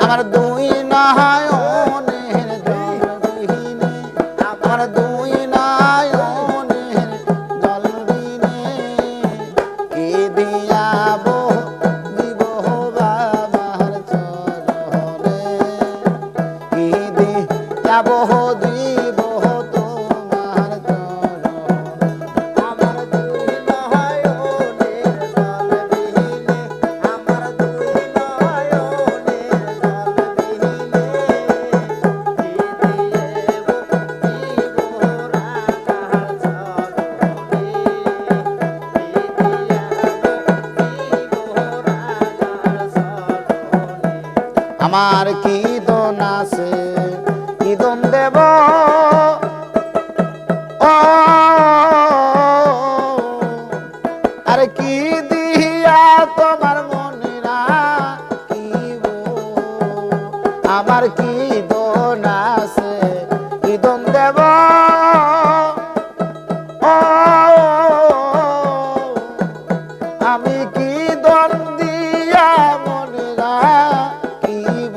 আমার দুই নয়নের জল বিহীনে আমার দুই নয়নের জল বিহীনে কি দিয়াব দিব বাবার চরণে কি দিয়াব দিব তোমার চরণে আমার দুই নয়নের জল বিহীনে আমার দুই নয়নের জল বিহীনে কি দিয়েব দিব রাখার চরণে কি আমার কি দোন আছে কি দোন দেব ও আরে কি দিয়া তোমার মনে রাখিব আমার কি দোন আছে কি দোন দেব ও আমি কি দোন দিয়া মনে রাখিব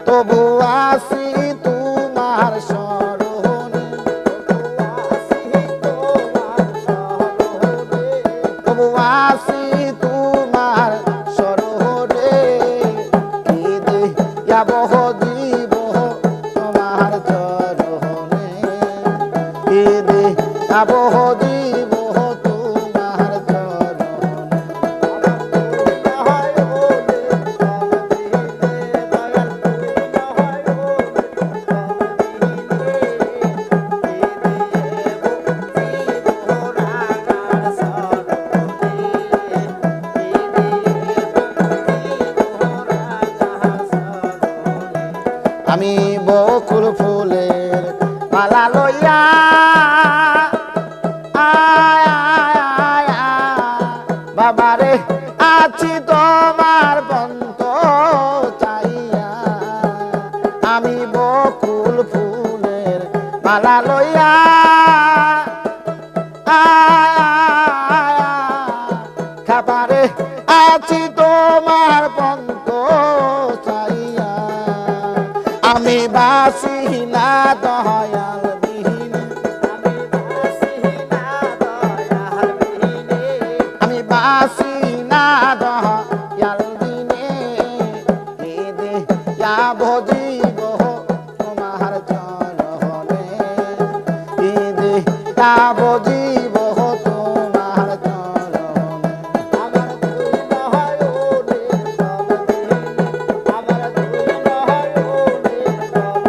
তবু আসি তোমার শরণে তবু আসি তোমার শরণে কি দিয়াব দিব তোমার চরণে কি দিয়াব দিব তোমার চরণে আমি বকুল ফুলের মালা লইয়া বাবারে আছি তোমার বন্ত চাইয়া আমি বকুল ফুলের মালা লইয়া খাবারে আছি তোমার বন্ত চাইয়া আমি বাসি না দয়াল বিহীনে আমি বাসি না দয়াল বিহীনে কি দিয়াব দিব তোমার চরণে কি দিয়াব দিব তোমার চরণে আমার দুই নয়নের জল বিহীনে আমার দুই নয়নের জল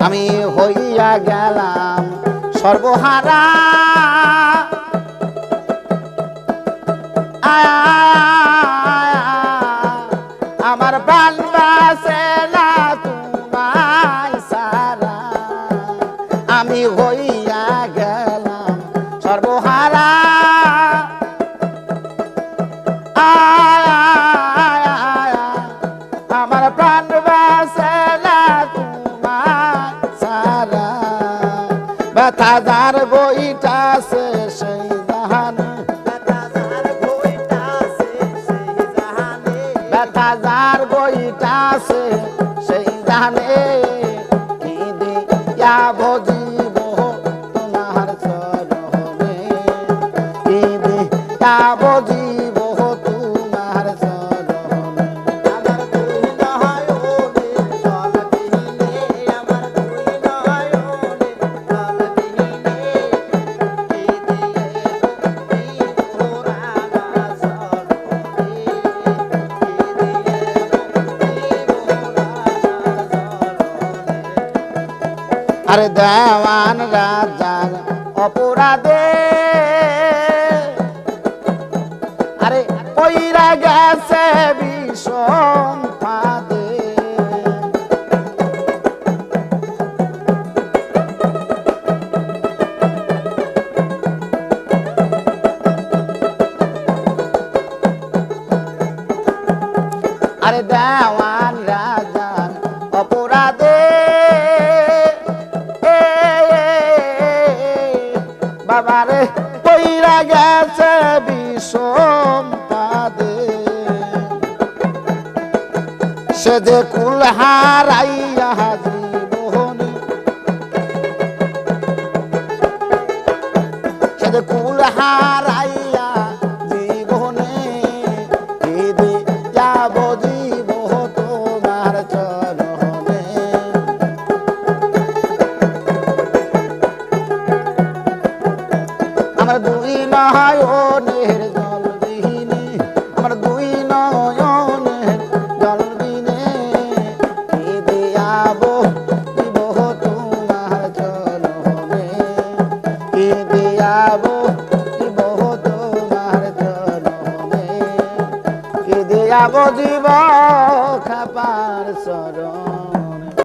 আমি হইয়া গেলাম সর্বহারা আমার প্রাণ বাসে না তোমায় সারা আমি হইয়া গেলাম সর্বহারা আমার প্রাণ বাসে না তোমায় সারা ব্যথা যার বইটাছে সেই জাহানে ব্যথা যার বইটাছে সেই জাহানে কি দিয়াব দিব তোমার চরণে কি দিয়াব দিব তোমার চরণে আমার দুই নয়নের জল বিহীনে আমার দুই নয়নের জল বিহীনে কি দিয়েব দিব রাখার চরণে কি আরে দেওয়ান রাজার অপরাধে আরে কইরা গেছে বিষম ফাঁদে আরে দেওয়ান রাজার যে কুল হারাইয়া হাজি